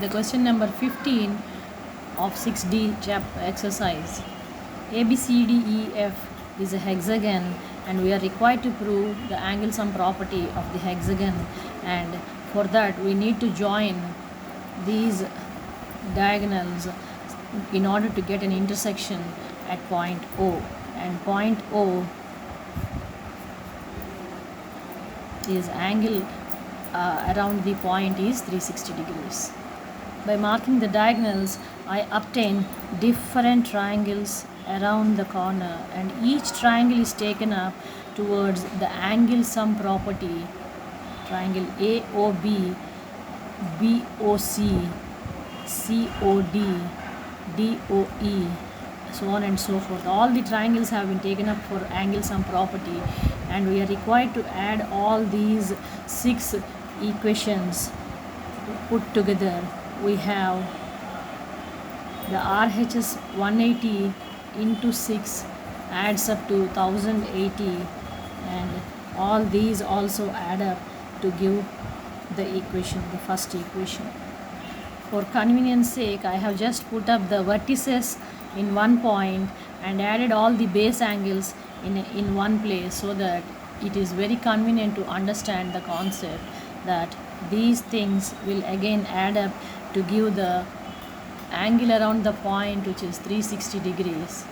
the question number 15 of 6D exercise. ABCDEF is a hexagon and we are required to prove the angle sum property of the hexagon, and for that we need to join these diagonals in order to get an intersection at point O, and point O is angle around the point is 360 degrees. By marking the diagonals, I obtain different triangles around the corner, and each triangle is taken up towards the angle sum property. Triangle AOB, BOC, COD, DOE, so on and so forth. All the triangles have been taken up for angle sum property, and we are required to add all these 6 equations put together. We have the RHS 180 into 6 adds up to 1080, and all these also add up to give the equation, the first equation. For convenience sake, I have just put up the vertices in one point and added all the base angles in one place, so that it is very convenient to understand the concept that these things will again add up to give the angle around the point, which is 360 degrees.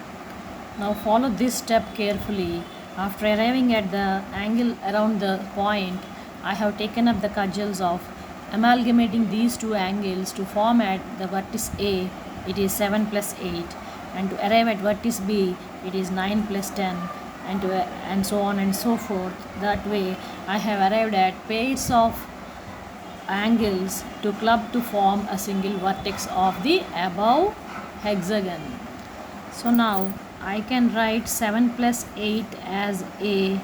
Now follow this step carefully. After arriving at the angle around the point, I have taken up the cudgels of amalgamating these two angles to form at the vertex A, it is 7 plus 8, and to arrive at vertex B, it is 9 plus 10, and so on and so forth. That way I have arrived at pairs of angles to club to form a single vertex of the above hexagon. So now I can write 7 plus 8 as A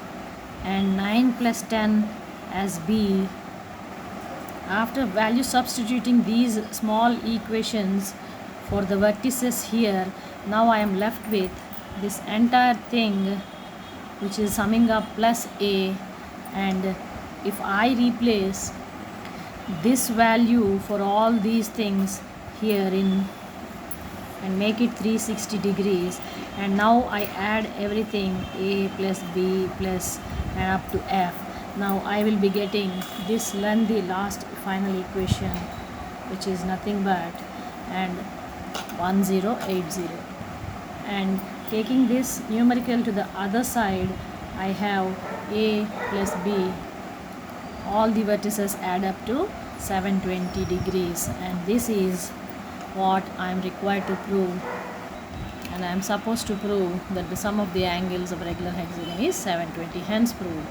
and 9 plus 10 as B. After value substituting these small equations for the vertices here, now I am left with this entire thing, which is summing up plus A, and if I replace this value for all these things here in and make it 360 degrees, and now I add everything A plus B plus and up to F. Now I will be getting this lengthy last final equation, which is nothing but and 1080, and taking this numerical to the other side, I have A plus B. All the vertices add up to 720 degrees, and this is what I am required to prove, and I am supposed to prove that the sum of the angles of a regular hexagon is 720, hence proved.